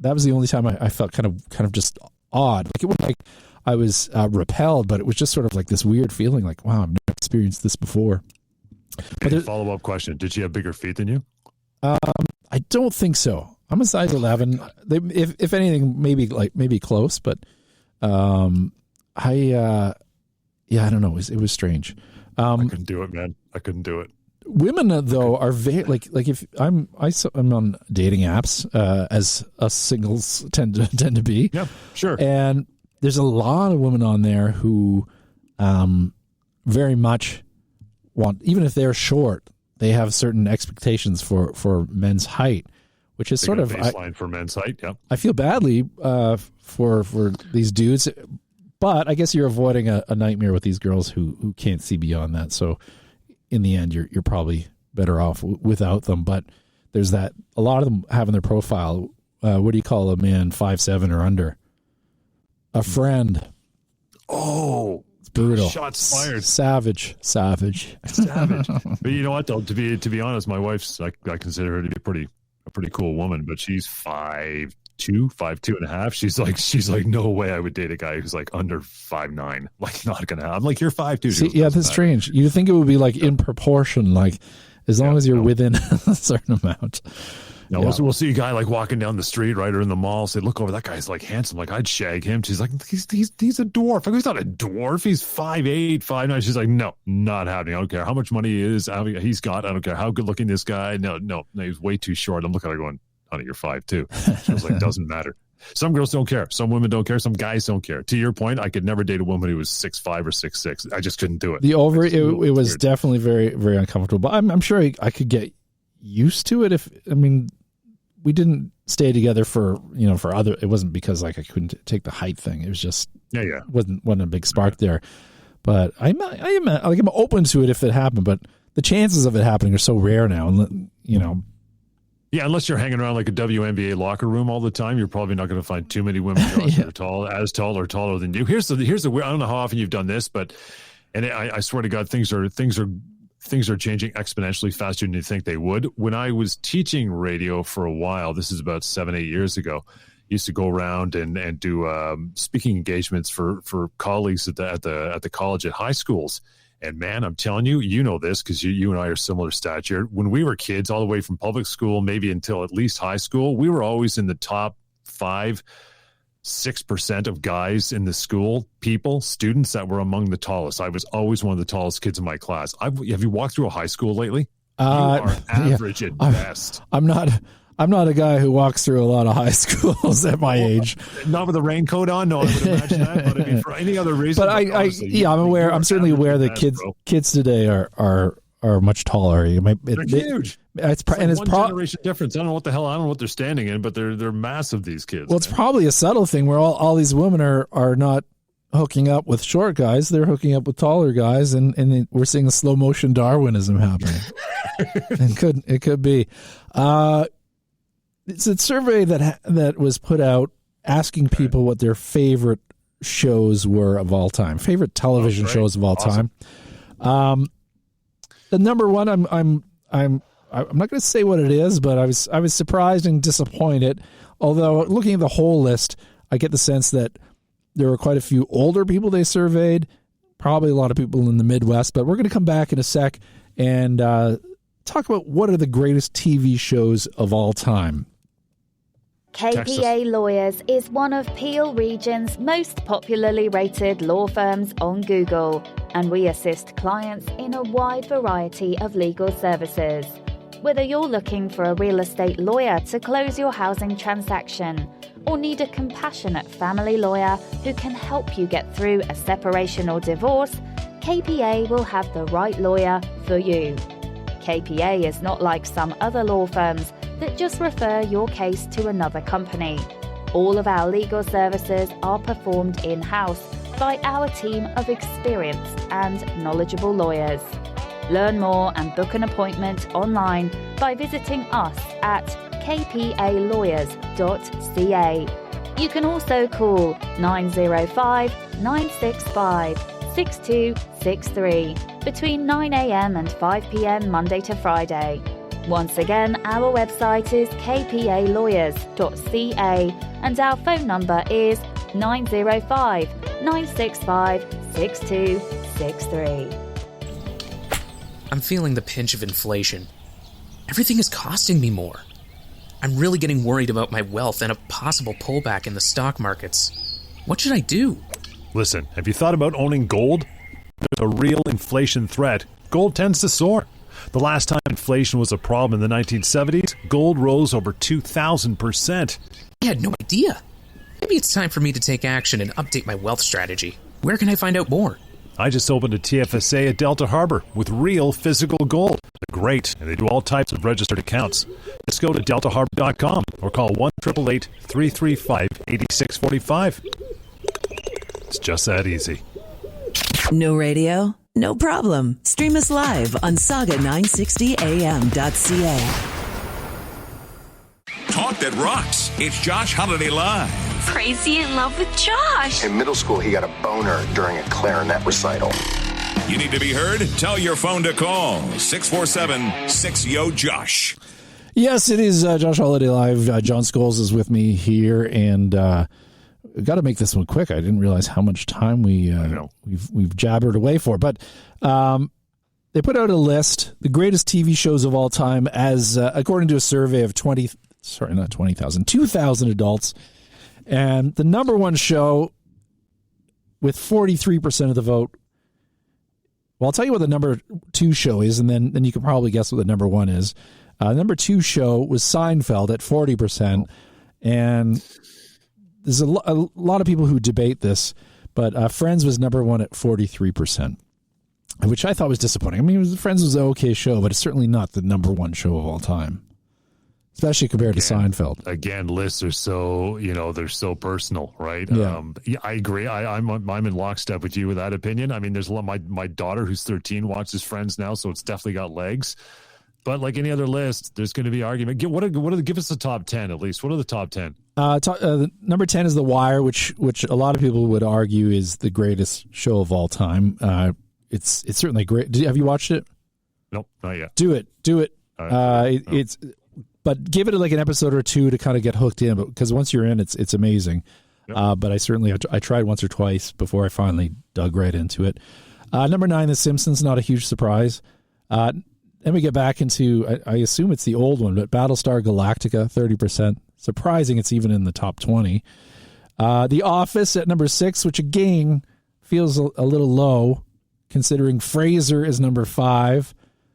that was the only time I felt kind of just odd. Like it wasn't like I was repelled, but it was just sort of like this weird feeling like, wow, I've never experienced this before. But follow-up question. Did she have bigger feet than you? I don't think so. I'm a size 11. If anything, maybe close, but I don't know. It was strange. I couldn't do it, man. I couldn't do it. Women though are very like if I'm on dating apps as us singles tend to be. Yeah, sure. And there's a lot of women on there who very much want, even if they're short, they have certain expectations for men's height, which is sort of baseline for men's height. Yeah, I feel badly for these dudes, but I guess you're avoiding a nightmare with these girls who can't see beyond that. So in the end, you're probably better off without them. But there's that, a lot of them have in their profile, what do you call a man 5'7" or under? a friend. Oh, it's brutal. Shots fired. Savage. But you know what, though? To be honest, my wife's, I consider her to be a pretty cool woman, but she's 5'2", 5'2.5". She's like, no way I would date a guy who's like under 5'9". Like, not gonna happen. I'm like, you're 5'2". See, yeah, that's strange. You think it would be like in proportion, like as long as you're within a certain amount. No, we'll see a guy like walking down the street, right, or in the mall. Say, look over, that guy's like handsome. Like, I'd shag him. She's like, he's a dwarf. Like, he's not a dwarf. He's 5'8", 5'9". She's like, no, not happening. I don't care how much money he's got. I don't care how good looking this guy. No, he's way too short. I'm looking at her going, honey, you're 5'2". She was like, doesn't matter. Some girls don't care. Some women don't care. Some guys don't care. To your point, I could never date a woman who was 6'5" or 6'6". I just couldn't do it. It was definitely very, very uncomfortable. But I'm sure I could get used to it we didn't stay together for other. It wasn't because like I couldn't take the height thing. It was just wasn't a big spark there. But I'm open to it if it happened. But the chances of it happening are so rare now. And yeah, unless you're hanging around like a WNBA locker room all the time, you're probably not going to find too many women that are as tall or taller than you. Here's the weird. I don't know how often you've done this, but I swear to God, things are changing exponentially faster than you think they would. When I was teaching radio for a while, this is about 7-8 years ago, I used to go around and do speaking engagements for colleagues at the college at high schools. And man, I'm telling you, you know this because you and I are similar stature. When we were kids, all the way from public school, maybe until at least high school, we were always in the top 5-6% of guys in the school, students that were among the tallest. I was always one of the tallest kids in my class. Have you walked through a high school lately? You are average at best. I'm not a guy who walks through a lot of high schools at my age. Not with a raincoat on, no, I would imagine that. But I mean, for any other reason. But I'm aware. I'm certainly aware that kids today are much taller. They're huge. It's one generation difference. I don't know what the hell. I don't know what they're standing in, but they're massive. These kids. Well, it's probably a subtle thing where all these women are not hooking up with short guys; they're hooking up with taller guys, and we're seeing a slow motion Darwinism happening. It could be. It's a survey that was put out asking people what their favorite shows were of all time, favorite television shows of all time. The number one, I'm not going to say what it is, but I was surprised and disappointed. Although looking at the whole list, I get the sense that there were quite a few older people they surveyed, probably a lot of people in the Midwest. But we're going to come back in a sec and talk about what are the greatest TV shows of all time. KPA Lawyers is one of Peel Region's most popularly rated law firms on Google, and we assist clients in a wide variety of legal services. Whether you're looking for a real estate lawyer to close your housing transaction, or need a compassionate family lawyer who can help you get through a separation or divorce, KPA will have the right lawyer for you. KPA is not like some other law firms that just refer your case to another company. All of our legal services are performed in-house by our team of experienced and knowledgeable lawyers. Learn more and book an appointment online by visiting us at kpalawyers.ca. You can also call 905-965-6263 between 9 a.m. and 5 p.m. Monday to Friday. Once again, our website is kpalawyers.ca and our phone number is 905-965-6263. I'm feeling the pinch of inflation. Everything is costing me more. I'm really getting worried about my wealth and a possible pullback in the stock markets. What should I do? Listen, have you thought about owning gold? There's a real inflation threat. Gold tends to soar. The last time inflation was a problem in the 1970s, gold rose over 2,000%. I had no idea. Maybe it's time for me to take action and update my wealth strategy. Where can I find out more? I just opened a TFSA at Delta Harbor with real physical gold. They're great, and they do all types of registered accounts. Just go to deltaharbor.com or call 1-888-335-8645. It's just that easy. No radio? No problem. Stream us live on SAUGA960am.ca. Talk that rocks. It's Josh Holiday Live. crazy in love with Josh. In middle school, he got a boner during a clarinet recital. You need to be heard? Tell your phone to call 647-6YO-JOSH. Yes, it is Josh Holiday Live. John Scholes is with me here, and we've got to make this one quick. I didn't realize how much time we've jabbered away for. But they put out a list, the greatest TV shows of all time, as according to a survey of 2,000 adults. And the number one show with 43% of the vote. Well, I'll tell you what the number two show is, and then you can probably guess what the number one is. Number two show was Seinfeld at 40%, and there's a lot of people who debate this, but Friends was number one at 43%, which I thought was disappointing. I mean, Friends was an okay show, but it's certainly not the number one show of all time, especially compared to Seinfeld. Again, lists are so, they're so personal, right? Yeah. I agree. I'm in lockstep with you with that opinion. I mean, there's a lot. My daughter, who's 13, watches Friends now, so it's definitely got legs. But like any other list, there's going to be argument. Give us the top 10 at least. What are the top 10? Number 10 is The Wire, which a lot of people would argue is the greatest show of all time. It's certainly great. Have you watched it? Nope, not yet. Do it. But give it like an episode or two to kind of get hooked in, because once you're in, it's amazing. Yep. But I tried once or twice before I finally dug right into it. Number 9, The Simpsons, not a huge surprise. Then we get back into, I assume it's the old one, but Battlestar Galactica, 30%. Surprising it's even in the top 20. The Office at number 6, which again feels a little low, considering Frasier is number 5.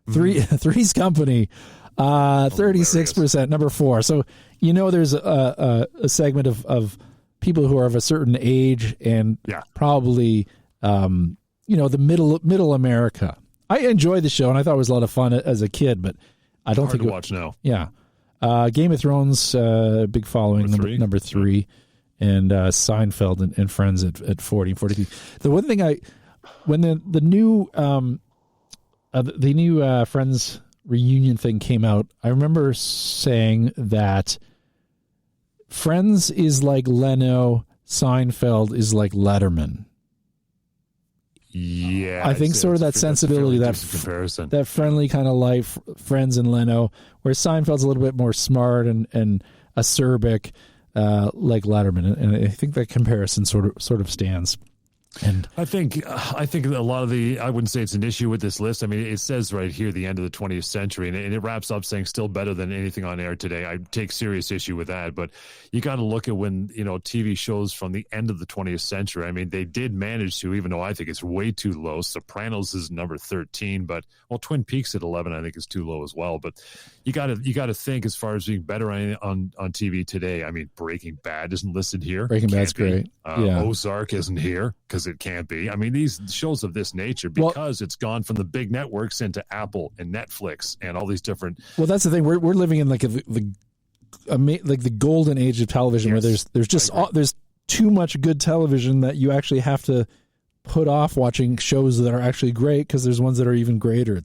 Three's Company, 36%, number 4. So, there's a segment of people who are of a certain age and probably, the middle America. I enjoyed the show, and I thought it was a lot of fun as a kid, but I don't Hard think to watch now. Yeah. Game of Thrones, big following, number 3, and Seinfeld and Friends at 40 and 43. The one thing when the new Friends reunion thing came out, I remember saying that Friends is like Leno, Seinfeld is like Letterman. Yeah, I think sort of that sensibility, that comparison, that friendly kind of life, Friends and Leno, where Seinfeld's a little bit more smart and acerbic, like Letterman, and I think that comparison sort of stands. And I think a lot of I wouldn't say it's an issue with this list. I mean, it says right here the end of the 20th century, and it wraps up saying still better than anything on air today. I take serious issue with that, but you got to look at when TV shows from the end of the 20th century. I mean, they did manage to, even though I think it's way too low. Sopranos is number 13, but Twin Peaks at 11 I think is too low as well. But you got to think as far as being better on TV today. I mean, Breaking Bad isn't listed here. Breaking Bad's great. Ozark isn't here because it can't be. I mean, these shows of this nature, because it's gone from the big networks into Apple and Netflix and all these different. Well, that's the thing. We're living in like the golden age of television, where there's there's too much good television that you actually have to put off watching shows that are actually great because there's ones that are even greater.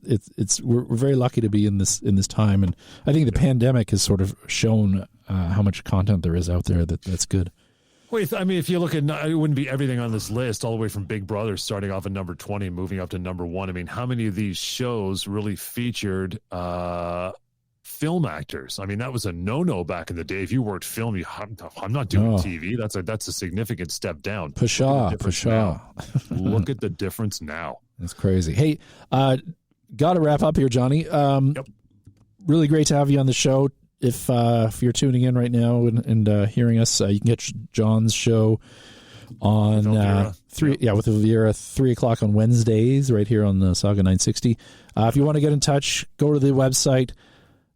We're very lucky to be in this time, and I think the pandemic has sort of shown how much content there is out there that's good. Wait, I mean, if you look at, it wouldn't be everything on this list, all the way from Big Brother starting off at number 20 and moving up to number 1. I mean, how many of these shows really featured film actors? I mean, that was a no-no back in the day. If you worked film, I'm not doing TV. That's a significant step down. Pshaw. Look at the difference now. That's crazy. Hey, got to wrap up here, Johnny. Yep. Really great to have you on the show. If you're tuning in right now and hearing us, you can get John's show on with Elvira 3:00 on Wednesdays, right here on the SAUGA960. If you want to get in touch, go to the website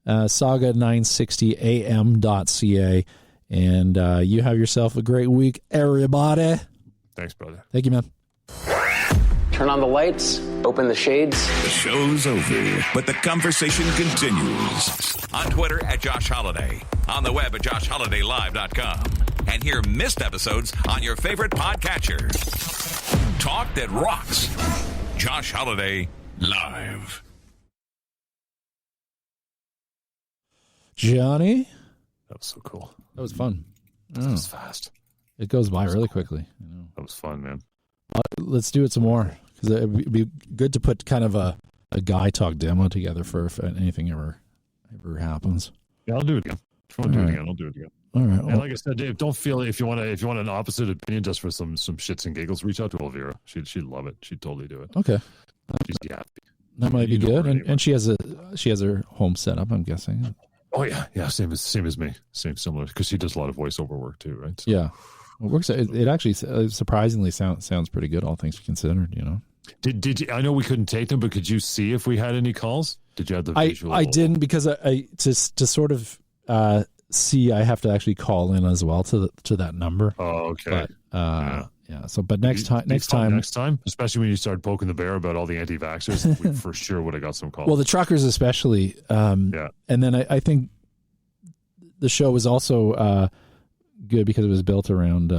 SAUGA960am.ca, and you have yourself a great week, everybody. Thanks, brother. Thank you, man. Turn on the lights, open the shades. The show's over, but the conversation continues. On Twitter at Josh Holiday, on the web at joshholidaylive.com, and hear missed episodes on your favorite podcatcher. Talk that rocks. Josh Holiday Live. Johnny? That was so cool. That was fun. That was fast. It goes by really quickly. That was fun, man. Let's do it some more, because it would be good to put kind of a guy talk demo together for if anything ever happens. Yeah, I'll do it again. If you want to do it again, I'll do it again. All right. And like I said, Dave, don't feel if you want an opposite opinion just for some shits and giggles, reach out to Elvira. She'd love it. She'd totally do it. Okay. She's happy. That might be good. And she has her home set up, I'm guessing. Oh yeah, same as me, similar, because she does a lot of voiceover work too, right? So. Yeah, it works. It actually surprisingly sounds pretty good, all things considered. Did you? I know we couldn't take them, but could you see if we had any calls? Did you have the visual? I didn't, because I to sort of see, I have to actually call in as well to that number. Oh, okay. But, yeah. So, but next time, especially when you start poking the bear about all the anti-vaxxers, we for sure would have got some calls. Well, the truckers especially. Yeah. And then I think the show was also good because it was built around